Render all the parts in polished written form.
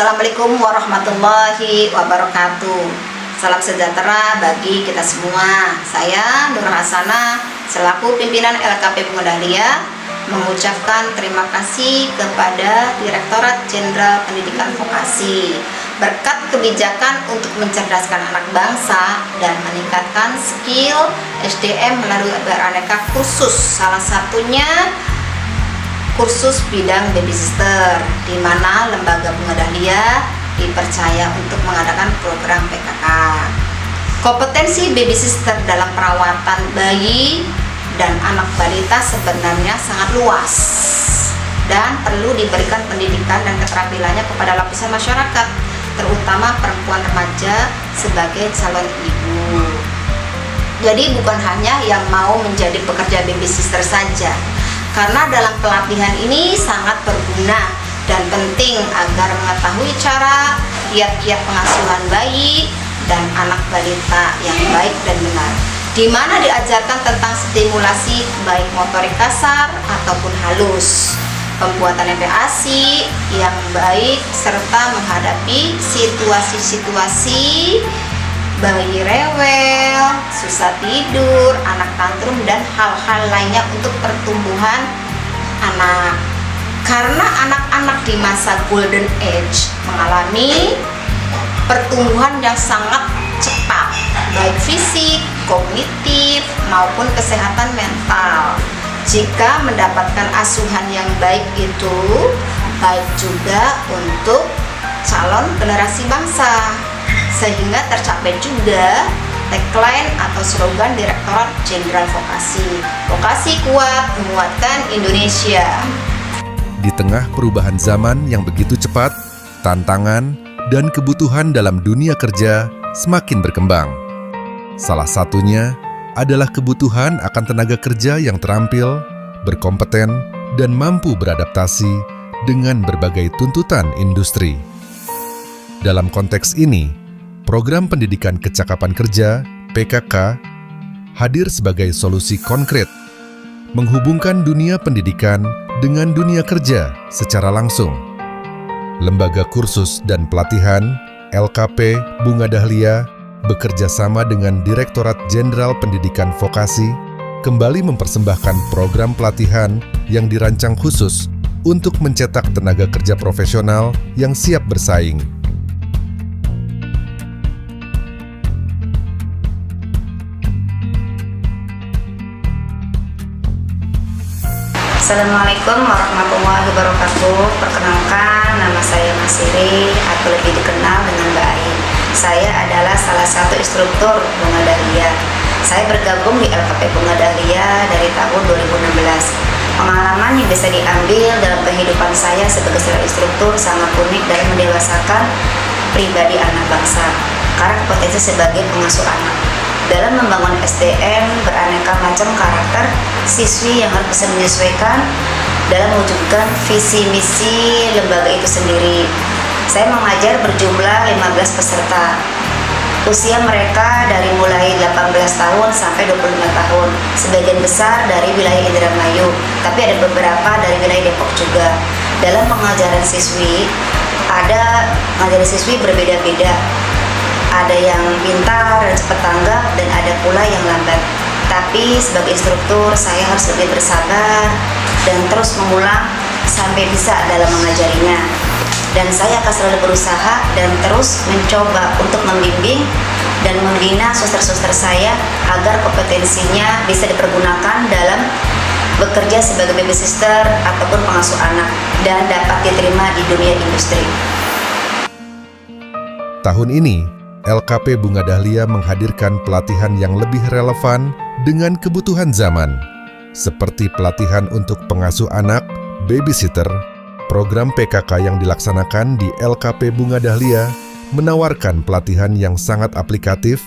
Assalamualaikum warahmatullahi wabarakatuh. Salam sejahtera bagi kita semua. Saya Nur Hasanah selaku pimpinan LKP Bunga Dahlia mengucapkan terima kasih kepada Direktorat Jenderal Pendidikan Vokasi berkat kebijakan untuk mencerdaskan anak bangsa dan meningkatkan skill SDM melalui beraneka kursus, salah satunya kursus bidang baby sister, di mana Lembaga Bunga Dahlia dipercaya untuk mengadakan program PKK. Kompetensi baby sister dalam perawatan bayi dan anak balita sebenarnya sangat luas dan perlu diberikan pendidikan dan keterampilannya kepada lapisan masyarakat, terutama perempuan remaja sebagai calon ibu. Jadi bukan hanya yang mau menjadi pekerja baby sister saja, karena dalam pelatihan ini sangat berguna dan penting agar mengetahui cara kiat-kiat pengasuhan bayi dan anak balita yang baik dan benar, di mana diajarkan tentang stimulasi baik motorik kasar ataupun halus, pembuatan MPASI yang baik, serta menghadapi situasi-situasi bayi rewel, susah tidur, anak tantrum, dan hal-hal lainnya untuk pertumbuhan anak. Karena anak-anak di masa golden age mengalami pertumbuhan yang sangat cepat, baik fisik, kognitif, maupun kesehatan mental. Jika mendapatkan asuhan yang baik itu baik juga untuk calon generasi bangsa, sehingga tercapai juga tagline atau slogan Direktorat Jenderal Vokasi, Vokasi kuat menguatkan Indonesia. Di tengah perubahan zaman yang begitu cepat, tantangan dan kebutuhan dalam dunia kerja semakin berkembang. Salah satunya adalah kebutuhan akan tenaga kerja yang terampil, berkompeten, dan mampu beradaptasi dengan berbagai tuntutan industri. Dalam konteks ini, Program Pendidikan Kecakapan Kerja (PKK) hadir sebagai solusi konkret, menghubungkan dunia pendidikan dengan dunia kerja secara langsung. Lembaga Kursus dan Pelatihan LKP Bunga Dahlia bekerja sama dengan Direktorat Jenderal Pendidikan Vokasi kembali mempersembahkan program pelatihan yang dirancang khusus untuk mencetak tenaga kerja profesional yang siap bersaing. Assalamualaikum warahmatullahi wabarakatuh. Perkenalkan, nama saya Masiri atau lebih dikenal dengan Mbak Ain. Saya adalah salah satu instruktur Bunga Dahlia. Saya bergabung di LKP Bunga Dahlia dari tahun 2016. Pengalaman yang bisa diambil dalam kehidupan saya sebagai seorang instruktur sangat unik dalam mendewasakan pribadi anak bangsa, karena potensi sebagai pengasuh anak. Dalam membangun SDM beraneka macam karakter siswi yang harus bisa menyesuaikan dalam mewujudkan visi misi lembaga itu sendiri. Saya mengajar berjumlah 15 peserta. Usia mereka dari mulai 18 tahun sampai 25 tahun. Sebagian besar dari wilayah Indramayu, tapi ada beberapa dari wilayah Depok juga. Dalam pengajaran siswi, berbeda-beda. Ada yang pintar dan cepat tanggap, dan ada pula yang lambat. Tapi sebagai instruktur, saya harus lebih bersabar dan terus mengulang sampai bisa dalam mengajarinya. Dan saya akan selalu berusaha dan terus mencoba untuk membimbing dan membina suster-suster saya agar kompetensinya bisa dipergunakan dalam bekerja sebagai baby sister ataupun pengasuh anak dan dapat diterima di dunia industri. Tahun ini, LKP Bunga Dahlia menghadirkan pelatihan yang lebih relevan dengan kebutuhan zaman, seperti pelatihan untuk pengasuh anak, babysitter. Program PKK yang dilaksanakan di LKP Bunga Dahlia menawarkan pelatihan yang sangat aplikatif,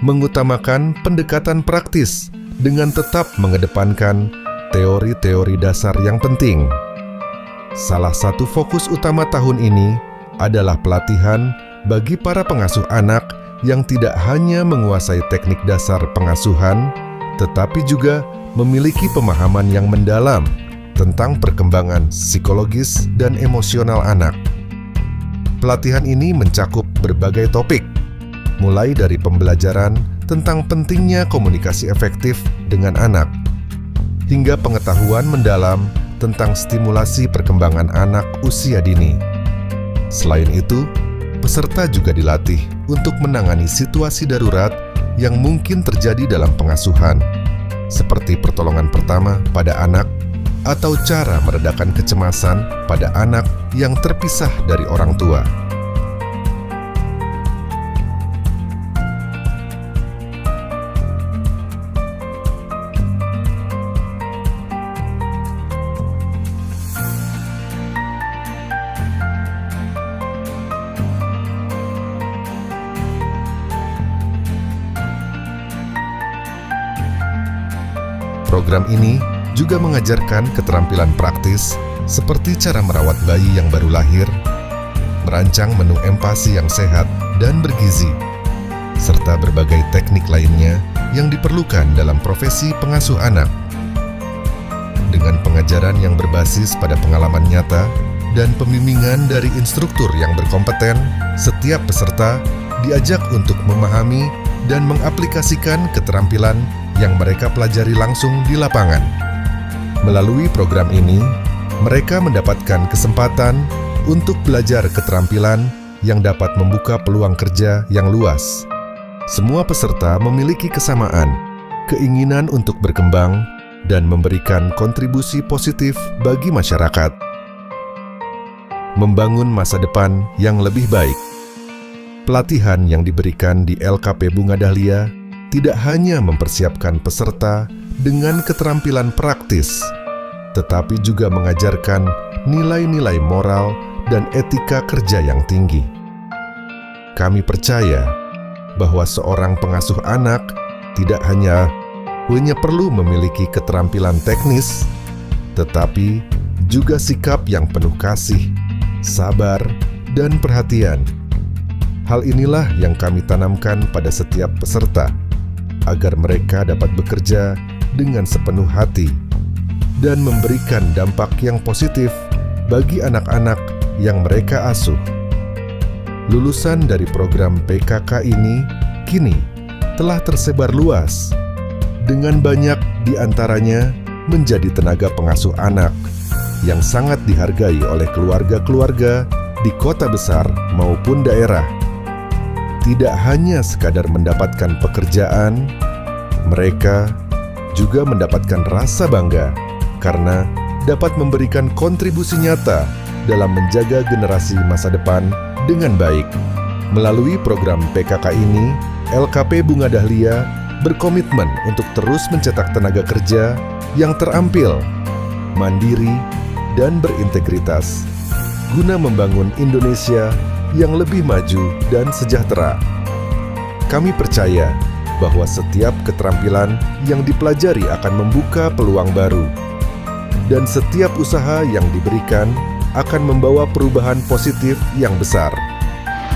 mengutamakan pendekatan praktis dengan tetap mengedepankan teori-teori dasar yang penting. Salah satu fokus utama tahun ini adalah pelatihan bagi para pengasuh anak yang tidak hanya menguasai teknik dasar pengasuhan, tetapi juga memiliki pemahaman yang mendalam tentang perkembangan psikologis dan emosional anak. Pelatihan ini mencakup berbagai topik, mulai dari pembelajaran tentang pentingnya komunikasi efektif dengan anak, hingga pengetahuan mendalam tentang stimulasi perkembangan anak usia dini. Selain itu, peserta juga dilatih untuk menangani situasi darurat yang mungkin terjadi dalam pengasuhan, seperti pertolongan pertama pada anak atau cara meredakan kecemasan pada anak yang terpisah dari orang tua. Program ini juga mengajarkan keterampilan praktis seperti cara merawat bayi yang baru lahir, merancang menu empasi yang sehat dan bergizi, serta berbagai teknik lainnya yang diperlukan dalam profesi pengasuh anak. Dengan pengajaran yang berbasis pada pengalaman nyata dan pembimbingan dari instruktur yang berkompeten, setiap peserta diajak untuk memahami dan mengaplikasikan keterampilan yang mereka pelajari langsung di lapangan. Melalui program ini, mereka mendapatkan kesempatan untuk belajar keterampilan yang dapat membuka peluang kerja yang luas. Semua peserta memiliki kesamaan, keinginan untuk berkembang dan memberikan kontribusi positif bagi masyarakat. Membangun masa depan yang lebih baik. Pelatihan yang diberikan di LKP Bunga Dahlia tidak hanya mempersiapkan peserta dengan keterampilan praktis, tetapi juga mengajarkan nilai-nilai moral dan etika kerja yang tinggi. Kami percaya bahwa seorang pengasuh anak tidak hanya perlu memiliki keterampilan teknis, tetapi juga sikap yang penuh kasih, sabar, dan perhatian. Hal inilah yang kami tanamkan pada setiap peserta, agar mereka dapat bekerja dengan sepenuh hati dan memberikan dampak yang positif bagi anak-anak yang mereka asuh. Lulusan dari program PKK ini kini telah tersebar luas, dengan banyak di antaranya menjadi tenaga pengasuh anak yang sangat dihargai oleh keluarga-keluarga di kota besar maupun daerah. Tidak hanya sekadar mendapatkan pekerjaan, mereka juga mendapatkan rasa bangga karena dapat memberikan kontribusi nyata dalam menjaga generasi masa depan dengan baik. Melalui program PKK ini, LKP Bunga Dahlia berkomitmen untuk terus mencetak tenaga kerja yang terampil, mandiri, dan berintegritas, guna membangun Indonesia yang lebih maju dan sejahtera. Kami percaya bahwa setiap keterampilan yang dipelajari akan membuka peluang baru, dan setiap usaha yang diberikan akan membawa perubahan positif yang besar.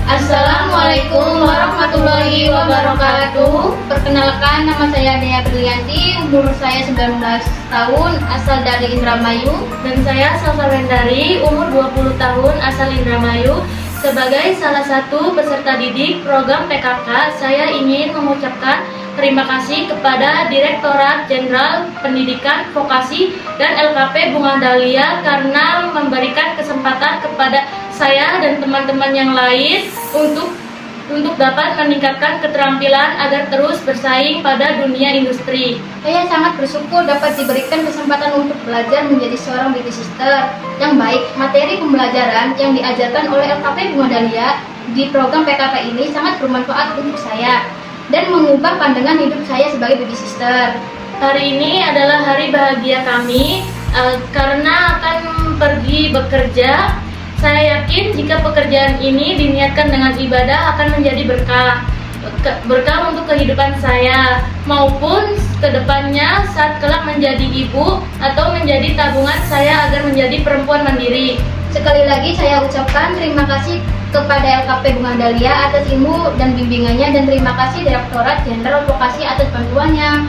Assalamualaikum warahmatullahi wabarakatuh. Perkenalkan, nama saya Dea Brilianti, umur saya 19 tahun, asal dari Indramayu. Dan saya Salsa Wendari, umur 20 tahun, asal Indramayu. Sebagai salah satu peserta didik program PKK, saya ingin mengucapkan terima kasih kepada Direktorat Jenderal Pendidikan Vokasi dan LKP Bunga Dahlia karena memberikan kesempatan kepada saya dan teman-teman yang lain untuk dapat meningkatkan keterampilan agar terus bersaing pada dunia industri. Saya sangat bersyukur dapat diberikan kesempatan untuk belajar menjadi seorang baby sister yang baik. Materi pembelajaran yang diajarkan oleh LKP Bunga Dahlia di program PKK ini sangat bermanfaat untuk saya dan mengubah pandangan hidup saya sebagai baby sister. Hari ini adalah hari bahagia kami karena akan pergi bekerja. Saya yakin jika pekerjaan ini diniatkan dengan ibadah akan menjadi berkah untuk kehidupan saya maupun kedepannya saat kelak menjadi ibu atau menjadi tabungan saya agar menjadi perempuan mandiri. Sekali lagi saya ucapkan terima kasih kepada LKP Bunga Dahlia atas ilmu dan bimbingannya, dan terima kasih Direktorat Jenderal Vokasi atas bantuannya.